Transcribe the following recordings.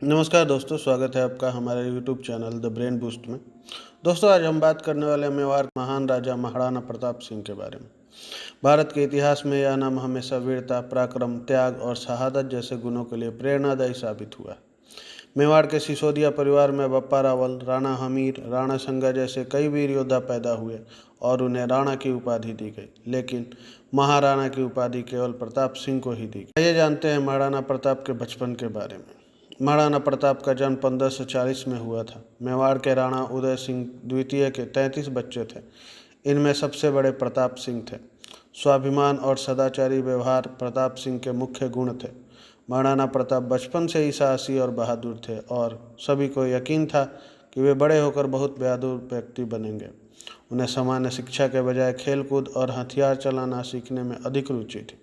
नमस्कार दोस्तों, स्वागत है आपका हमारे YouTube channel the brain boost में। दोस्तों, आज हम बात करने वाले हैं मेवाड़ के महान राजा महाराणा प्रताप सिंह के बारे में। भारत के इतिहास में यह नाम हमेशा वीरता, पराक्रम, त्याग और शहादत जैसे गुणों के लिए प्रेरणादायी साबित हुआ है। मेवाड़ के सिसोदिया परिवार में बप्पा रावल, राणा हमीर, राणा संगा जैसे कई वीर योद्धा पैदा हुए और उन्हें राणा की उपाधि दी गई, लेकिन महाराणा की उपाधि केवल प्रताप सिंह को ही दी गई। आइए जानते हैं महाराणा प्रताप के बचपन के बारे में। महाराणा प्रताप का जन्म 1540 में हुआ था। मेवाड़ के राणा उदय सिंह द्वितीय के 33 बच्चे थे। इनमें सबसे बड़े प्रताप सिंह थे। स्वाभिमान और सदाचारी व्यवहार प्रताप सिंह के मुख्य गुण थे। महाराणा प्रताप बचपन से ही साहसी और बहादुर थे और सभी को यकीन था कि वे बड़े होकर बहुत बहादुर व्यक्ति बनेंगे। उन्हें सामान्य शिक्षा के बजाय खेलकूद और हथियार चलाना सीखने में अधिक रुचि थी।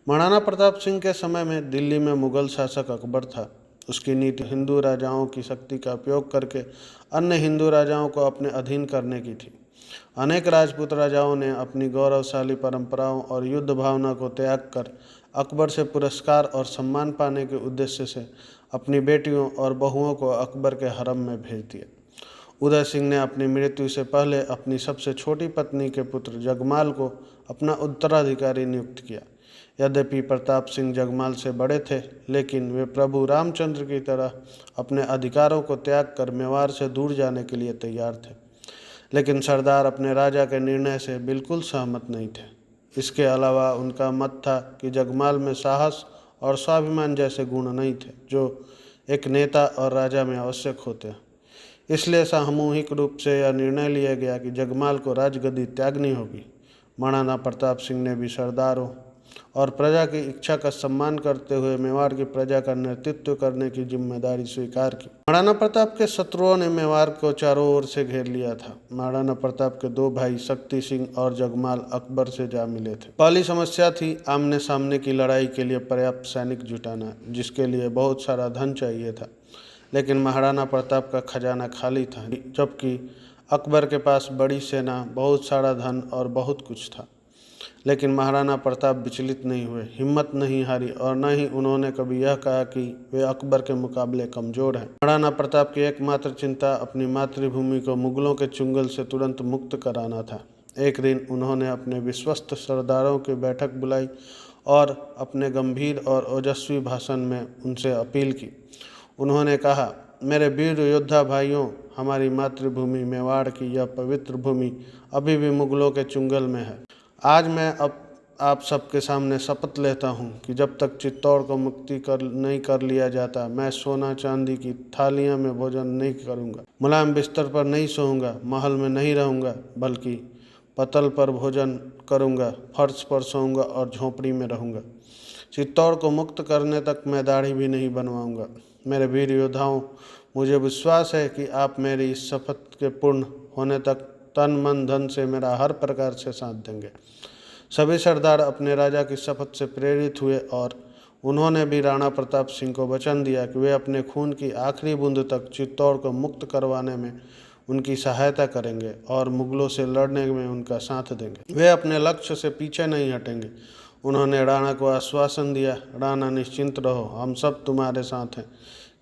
महाराणा प्रताप सिंह के समय में दिल्ली में मुगल शासक अकबर था। उसकी नीति हिंदू राजाओं की शक्ति का उपयोग करके अन्य हिंदू राजाओं को अपने अधीन करने की थी। अनेक राजपूत राजाओं ने अपनी गौरवशाली परंपराओं और युद्ध भावना को त्याग कर अकबर से पुरस्कार और सम्मान पाने के उद्देश्य से अपनी बेटियों और बहुओं को अकबर के हरम में भेज दिया। उदय सिंह ने अपनी मृत्यु से पहले अपनी सबसे छोटी पत्नी के पुत्र जगमाल को अपना उत्तराधिकारी नियुक्त किया। यद्यपि प्रताप सिंह जगमाल से बड़े थे, लेकिन वे प्रभु रामचंद्र की तरह अपने अधिकारों को त्याग कर मेवाड़ से दूर जाने के लिए तैयार थे। लेकिन सरदार अपने राजा के निर्णय से बिल्कुल सहमत नहीं थे। इसके अलावा उनका मत था कि जगमाल में साहस और स्वाभिमान जैसे गुण नहीं थे, जो एक नेता और राजा में आवश्यक होते हैं। इसलिए सामूहिक रूप से यह निर्णय लिया गया कि जगमाल को राजगद्दी त्यागनी होगी। महाराणा प्रताप सिंह ने भी सरदारों और प्रजा की इच्छा का सम्मान करते हुए मेवाड़ की प्रजा का नेतृत्व करने की जिम्मेदारी स्वीकार की। महाराणा प्रताप के शत्रुओं ने मेवाड़ को चारों ओर से घेर लिया था। महाराणा प्रताप के दो भाई शक्ति सिंह और जगमाल अकबर से जा मिले थे। पहली समस्या थी आमने सामने की लड़ाई के लिए पर्याप्त सैनिक जुटाना, जिसके लिए बहुत सारा धन चाहिए था। लेकिन महाराणा प्रताप का खजाना खाली था, जबकि अकबर के पास बड़ी सेना, बहुत सारा धन और बहुत कुछ था। लेकिन महाराणा प्रताप विचलित नहीं हुए, हिम्मत नहीं हारी और न ही उन्होंने कभी यह कहा कि वे अकबर के मुकाबले कमज़ोर हैं। महाराणा प्रताप की एकमात्र चिंता अपनी मातृभूमि को मुगलों के चुंगल से तुरंत मुक्त कराना था। एक दिन उन्होंने अपने विश्वस्त सरदारों की बैठक बुलाई और अपने गंभीर और ओजस्वी भाषण में उनसे अपील की। उन्होंने कहा, मेरे वीर योद्धा भाइयों, हमारी मातृभूमि मेवाड़ की यह पवित्र भूमि अभी भी मुगलों के चुंगल में है। आज मैं अब आप सबके सामने शपथ लेता हूँ कि जब तक चित्तौड़ को मुक्ति नहीं कर लिया जाता, मैं सोना चांदी की थालियाँ में भोजन नहीं करूँगा, मुलायम बिस्तर पर नहीं सोऊंगा, महल में नहीं रहूँगा, बल्कि पतल पर भोजन करूँगा, फर्श पर सोऊंगा और झोंपड़ी में रहूँगा। चित्तौड़ को मुक्त करने तक मैं दाढ़ी भी नहीं बनवाऊँगा। मेरे वीर योद्धाओं, मुझे विश्वास है कि आप मेरी इस शपथ के पूर्ण होने तक तन मन धन से मेरा हर प्रकार से साथ देंगे। सभी सरदार अपने राजा की शपथ से प्रेरित हुए और उन्होंने भी राणा प्रताप सिंह को वचन दिया कि वे अपने खून की आखिरी बूंद तक चित्तौड़ को मुक्त करवाने में उनकी सहायता करेंगे और मुगलों से लड़ने में उनका साथ देंगे। वे अपने लक्ष्य से पीछे नहीं हटेंगे। उन्होंने राणा को आश्वासन दिया, राणा निश्चिंत रहो, हम सब तुम्हारे साथ हैं।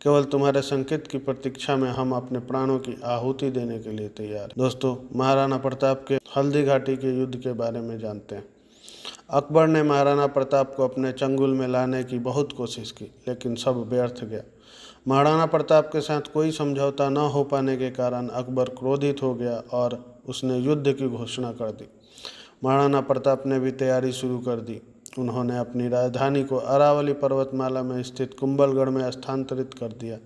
केवल तुम्हारे संकेत की प्रतीक्षा में हम अपने प्राणों की आहुति देने के लिए तैयार हैं। दोस्तों, महाराणा प्रताप के हल्दी घाटी के युद्ध के बारे में जानते हैं। अकबर ने महाराणा प्रताप को अपने चंगुल में लाने की बहुत कोशिश की, लेकिन सब व्यर्थ गया। महाराणा प्रताप के साथ कोई समझौता न हो पाने के कारण अकबर क्रोधित हो गया और उसने युद्ध की घोषणा कर दी। महाराणा प्रताप ने भी तैयारी शुरू कर दी। उन्होंने अपनी राजधानी को अरावली पर्वतमाला में स्थित कुंभलगढ़ में स्थानांतरित कर दिया,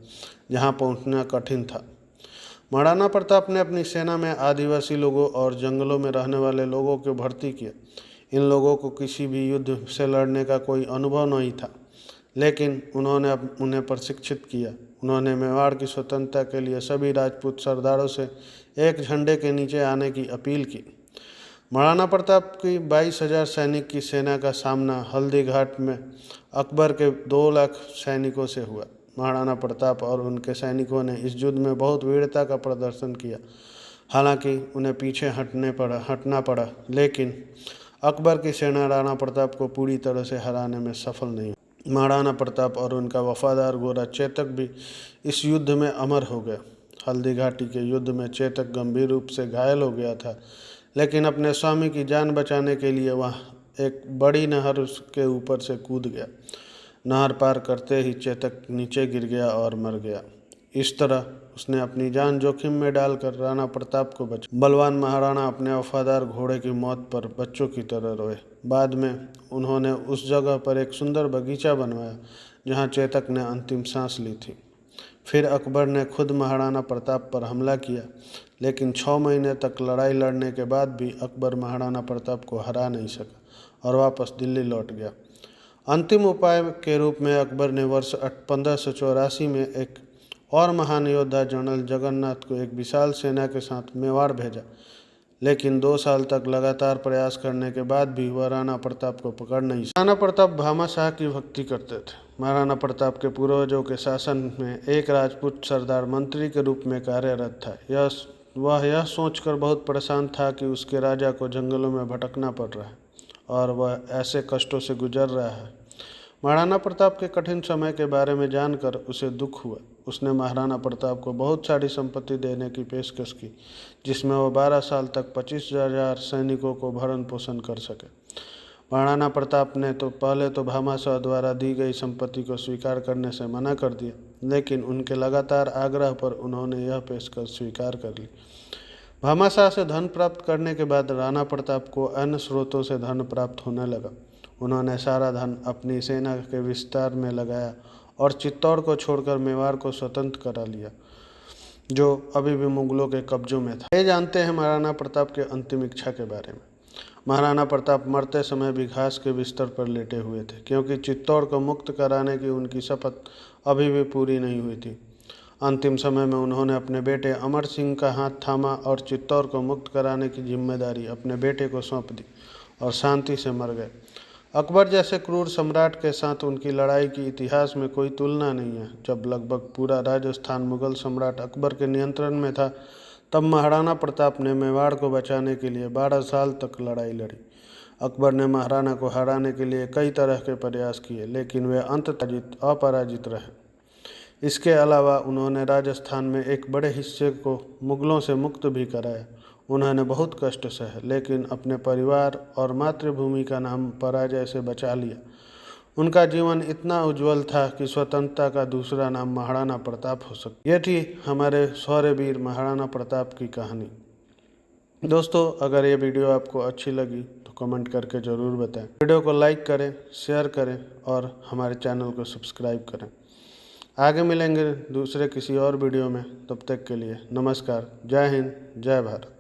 जहां पहुंचना कठिन था। महाराणा प्रताप ने अपनी सेना में आदिवासी लोगों और जंगलों में रहने वाले लोगों को भर्ती किया। इन लोगों को किसी भी युद्ध से लड़ने का कोई अनुभव नहीं था, लेकिन उन्होंने उन्हें प्रशिक्षित किया। उन्होंने मेवाड़ की स्वतंत्रता के लिए सभी राजपूत सरदारों से एक झंडे के नीचे आने की अपील की। महाराणा प्रताप की 22,000 सैनिक की सेना का सामना हल्दी घाट में अकबर के 2 लाख सैनिकों से हुआ। महाराणा प्रताप और उनके सैनिकों ने इस युद्ध में बहुत वीरता का प्रदर्शन किया। हालांकि उन्हें पीछे हटना पड़ा, लेकिन अकबर की सेना राणा प्रताप को पूरी तरह से हराने में सफल नहीं हुई। महाराणा प्रताप और उनका वफादार घोड़ा चेतक भी इस युद्ध में अमर हो गया। हल्दी घाटी के युद्ध में चेतक गंभीर रूप से घायल हो गया था, लेकिन अपने स्वामी की जान बचाने के लिए वह एक बड़ी नहर उसके ऊपर से कूद गया। नहर पार करते ही चेतक नीचे गिर गया और मर गया। इस तरह उसने अपनी जान जोखिम में डालकर राणा प्रताप को बचाया। बलवान महाराणा अपने वफादार घोड़े की मौत पर बच्चों की तरह रोए। बाद में उन्होंने उस जगह पर एक सुंदर बगीचा बनवाया जहां चेतक ने अंतिम सांस ली थी। फिर अकबर ने खुद महाराणा प्रताप पर हमला किया, लेकिन 6 महीने तक लड़ाई लड़ने के बाद भी अकबर महाराणा प्रताप को हरा नहीं सका और वापस दिल्ली लौट गया। अंतिम उपाय के रूप में अकबर ने वर्ष 1584 में एक और महान योद्धा जनरल जगन्नाथ को एक विशाल सेना के साथ मेवाड़ भेजा, लेकिन 2 साल तक लगातार प्रयास करने के बाद भी वह राणा प्रताप को पकड़ नहीं सका। राणा प्रताप भामाशाह की भक्ति करते थे। महाराणा प्रताप के पूर्वजों के शासन में एक राजपूत सरदार मंत्री के रूप में कार्यरत था। वह यह सोचकर बहुत परेशान था कि उसके राजा को जंगलों में भटकना पड़ रहा है और वह ऐसे कष्टों से गुजर रहा है। महाराणा प्रताप के कठिन समय के बारे में जानकर उसे दुख हुआ। उसने महाराणा प्रताप को बहुत सारी संपत्ति देने की पेशकश की, जिसमें वह 12 साल तक 25,000 सैनिकों को भरण पोषण कर सके। महाराणा प्रताप ने तो पहले तो भामाशाह द्वारा दी गई संपत्ति को स्वीकार करने से मना कर दिया, लेकिन उनके लगातार आग्रह पर उन्होंने यह पेशकश स्वीकार कर ली। भामाशाह से धन प्राप्त करने के बाद राणा प्रताप को अन्य स्रोतों से धन प्राप्त होने लगा। उन्होंने सारा धन अपनी सेना के विस्तार में लगाया और चित्तौड़ को छोड़कर मेवाड़ को स्वतंत्र करा लिया, जो अभी भी मुगलों के कब्जों में था। ये जानते हैं महाराणा प्रताप के अंतिम इच्छा के बारे में। महाराणा प्रताप मरते समय भी घास के बिस्तर पर लेटे हुए थे, क्योंकि चित्तौड़ को मुक्त कराने की उनकी शपथ अभी भी पूरी नहीं हुई थी। अंतिम समय में उन्होंने अपने बेटे अमर सिंह का हाथ थामा और चित्तौड़ को मुक्त कराने की जिम्मेदारी अपने बेटे को सौंप दी और शांति से मर गए। अकबर जैसे क्रूर सम्राट के साथ उनकी लड़ाई की इतिहास में कोई तुलना नहीं है। जब लगभग पूरा राजस्थान मुगल सम्राट अकबर के नियंत्रण में था, तब महाराणा प्रताप ने मेवाड़ को बचाने के लिए 12 साल तक लड़ाई लड़ी। अकबर ने महाराणा को हराने के लिए कई तरह के प्रयास किए, लेकिन वे अंततः अपराजित रहे। इसके अलावा उन्होंने राजस्थान में एक बड़े हिस्से को मुगलों से मुक्त भी कराया। उन्होंने बहुत कष्ट सहे, लेकिन अपने परिवार और मातृभूमि का नाम पराजय से बचा लिया। उनका जीवन इतना उज्जवल था कि स्वतंत्रता का दूसरा नाम महाराणा प्रताप हो सकता। ये थी हमारे शौर्यवीर महाराणा प्रताप की कहानी। दोस्तों, अगर ये वीडियो आपको अच्छी लगी तो कमेंट करके ज़रूर बताएं। वीडियो को लाइक करें, शेयर करें और हमारे चैनल को सब्सक्राइब करें। आगे मिलेंगे दूसरे किसी और वीडियो में। तब तक के लिए नमस्कार। जय हिंद, जय भारत।